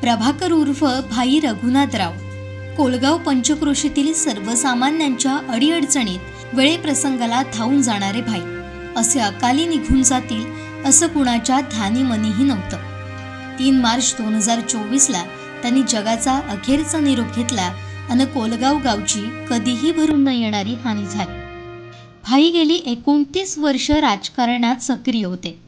प्रभाकर उर्फ भाई रघुनाथराव, कोलगाव पंचक्रोशीतील सर्वसामान्यांच्या अडीअडचणीत वेळेप्रसंगाला धावून जाणारे भाई. असे अकाली निघून जातील असं कुणाच्या ध्यानीमनीही नव्हतं. 3 मार्च 2024ला त्यांनी जगाचा अखेरचा निरोप घेतला आणि कोलगाव गावची कधीही भरून न येणारी हानी झाली. भाई गेली 29 वर्ष राजकारणात सक्रिय होते.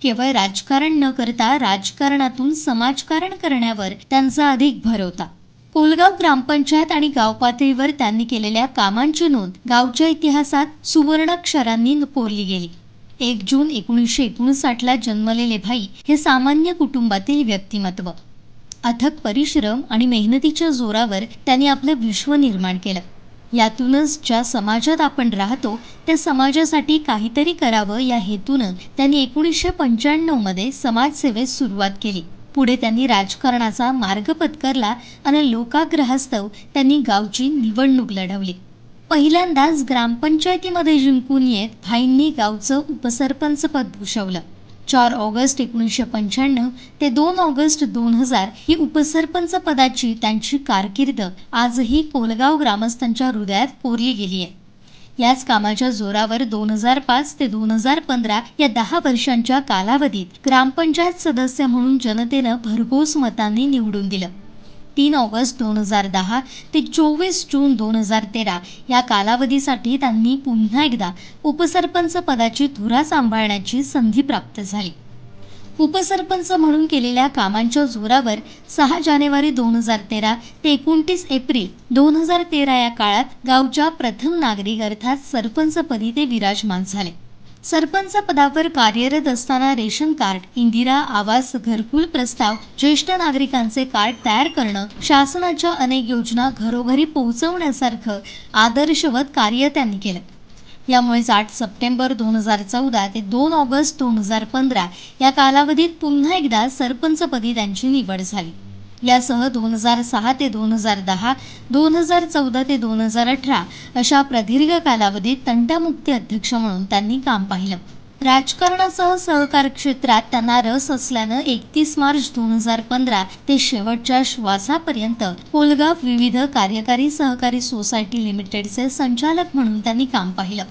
केवळ राजकारण न करता राजकारणातून समाजकारण करण्यावर त्यांचा अधिक भर होता. कोलगाव ग्रामपंचायत आणि गाव पातळीवर त्यांनी केलेल्या कामांची नोंद गावच्या इतिहासात सुवर्णाक्षरांनी कोरली गेली. 1 जून 1959ला जन्मलेले भाई हे सामान्य कुटुंबातील व्यक्तिमत्व. अथक परिश्रम आणि मेहनतीच्या जोरावर त्यांनी आपलं विश्व निर्माण केलं. यातूनच ज्या समाजात आपण राहतो त्या समाजासाठी काहीतरी करावं या हेतूनं त्यांनी 1995 मध्ये समाजसेवेस सुरुवात केली. पुढे त्यांनी राजकारणाचा मार्ग पत्करला आणि लोकाग्रहास्तव त्यांनी गावची निवडणूक लढवली. पहिल्यांदाच ग्रामपंचायतीमध्ये जिंकून येत भाईंनी गावचं उपसरपंच पद भूषवलं. 4 ऑगस्ट 1995 ते 2 ऑगस्ट 2000 ही उपसरपंच पदाची त्यांची कारकीर्द आजही कोलगाव ग्रामस्थांच्या हृदयात कोरली गेली आहे. याच कामाच्या जोरावर 2005 ते 2015 या 10 वर्षांच्या कालावधीत ग्रामपंचायत सदस्य म्हणून जनतेनं भरघोस मतांनी निवडून दिलं. 3 ऑगस्ट 2010 ते 24 जून 2013 या कालावधीसाठी त्यांनी पुन्हा एकदा उपसरपंच पदाची धुरा सांभाळण्याची संधी प्राप्त झाली. उपसरपंच म्हणून केलेल्या कामांच्या जोरावर 6 जानेवारी 2013 ते 29 एप्रिल 2013 या काळात गावच्या प्रथम नागरिक अर्थात सरपंचपदी ते विराजमान झाले. सरपंच पदावर कार्यरत असताना रेशन कार्ड, इंदिरा आवास घरकुल प्रस्ताव, ज्येष्ठ नागरिकांचे कार्ड तयार करणं, शासनाच्या अनेक योजना घरोघरी पोहोचवण्यासारखं आदर्शवत कार्य त्यांनी केलं. यामुळेच 8 सप्टेंबर 2014 ते 2 ऑगस्ट 2015 या कालावधीत पुन्हा एकदा सरपंचपदी त्यांची निवड झाली. यासह 2006 ते 2010, 2014 ते 2018 अशा प्रदीर्घ कालावधीत तंटामुक्ती अध्यक्ष म्हणून त्यांनी काम पाहिलं. राजकारणासह सहकार क्षेत्रात त्यांना रस असल्यानं 31 मार्च 2015 ते शेवटच्या श्वासापर्यंत कोलगाव विविध कार्यकारी सहकारी सोसायटी लिमिटेडचे संचालक म्हणून त्यांनी काम पाहिलं.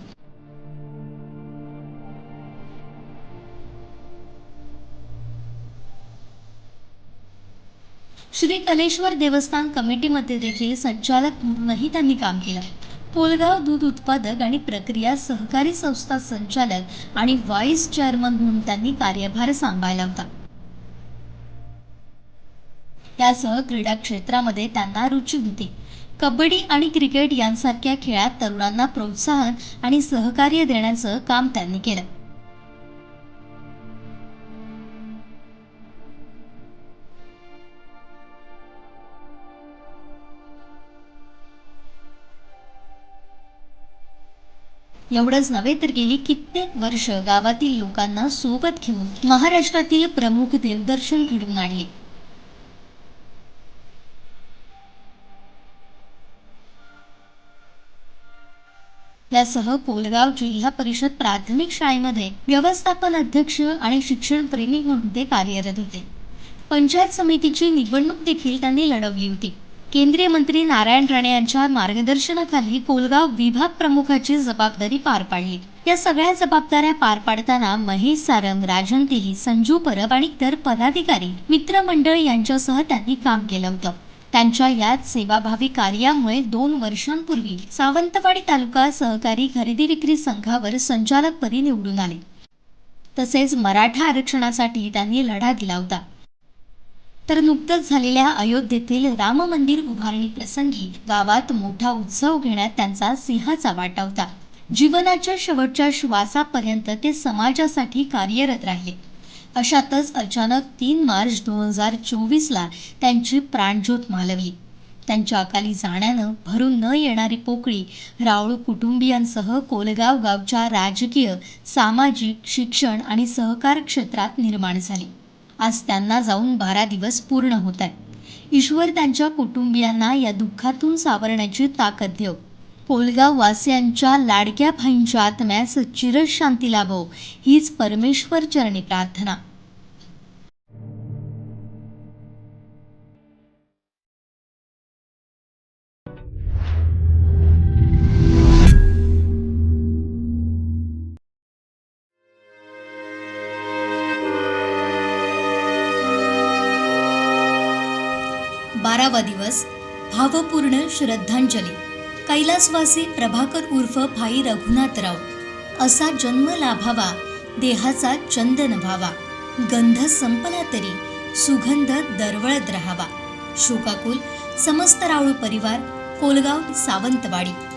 श्री कलेश्वर देवस्थान कमिटीमध्ये देखील संचालक म्हणूनही त्यांनी काम केलं. कोलगाव दूध उत्पादक आणि प्रक्रिया सहकारी संस्था संचालक आणि व्हाईस चेअरमन म्हणून त्यांनी कार्यभार सांभाळला होता. यासह क्रीडा क्षेत्रामध्ये त्यांना रुची होती. कबड्डी आणि क्रिकेट यांसारख्या खेळात तरुणांना प्रोत्साहन आणि सहकार्य देण्याचं काम त्यांनी केलं. एवढंच नव्हे तर गेली कित्येक वर्ष गावातील लोकांना सोबत घेऊन महाराष्ट्रातील प्रमुख देवदर्शन घडवून आणले. यासह कोलगाव जिल्हा परिषद प्राथमिक शाळेमध्ये व्यवस्थापन अध्यक्ष आणि शिक्षण प्रेमी म्हणून ते कार्यरत होते. पंचायत समितीची निवडणूक देखील त्यांनी लढवली होती. केंद्रीय मंत्री नारायण राणे यांच्या मार्गदर्शनाखाली कोलगाव विभाग प्रमुखाची जबाबदारी पार पाडली. या सगळ्या जबाबदाऱ्या पार पाडताना महेश सारंग, राजन तेली, संजू परब आणि इतर पदाधिकारी मित्रमंडळ यांच्यासह त्यांनी काम केलं होतं. त्यांच्या याच सेवाभावी कार्यामुळे 2 वर्षांपूर्वी सावंतवाडी तालुका सहकारी खरेदी विक्री संघावर संचालकपदी निवडून आले. तसेच मराठा आरक्षणासाठी त्यांनी लढा दिला होता. तर नुकतंच झालेल्या अयोध्येतील राम मंदिर उभारणी प्रसंगी गावात मोठा उत्सव घेण्यात त्यांचा सिंहाचा वाटा होता. जीवनाच्या शेवटच्या श्वासापर्यंत ते समाजासाठी कार्यरत राहिले. अशातच अचानक 3 मार्च 2024ला त्यांची प्राणज्योत मालवली. त्यांच्या अकाली जाण्यानं भरून न येणारी पोकळी राऊळ कुटुंबियांसह कोलगाव गावच्या राजकीय, सामाजिक, शिक्षण आणि सहकार क्षेत्रात निर्माण झाली. आज त्यांना जाऊन 12 दिवस पूर्ण होत आहेत. ईश्वर त्यांच्या कुटुंबियांना या दुःखातून सावरण्याची ताकद देव. कोलगाव वासियांच्या लाडक्या भाईंच्या आत्म्यास चिरशांती लाभो हीच परमेश्वर चरणी प्रार्थना. 11वा दिवस भावपूर्ण श्रद्धांजली. कैलासवासी प्रभाकर उर्फ भाई रघुनाथराव. असा जन्म लाभावा, देहाचा चंदन व्हावा. गंध संपला तरी सुगंध दरवळत राहावा. शोकाकुल समस्त राऊळ परिवार, कोलगाव, सावंतवाडी.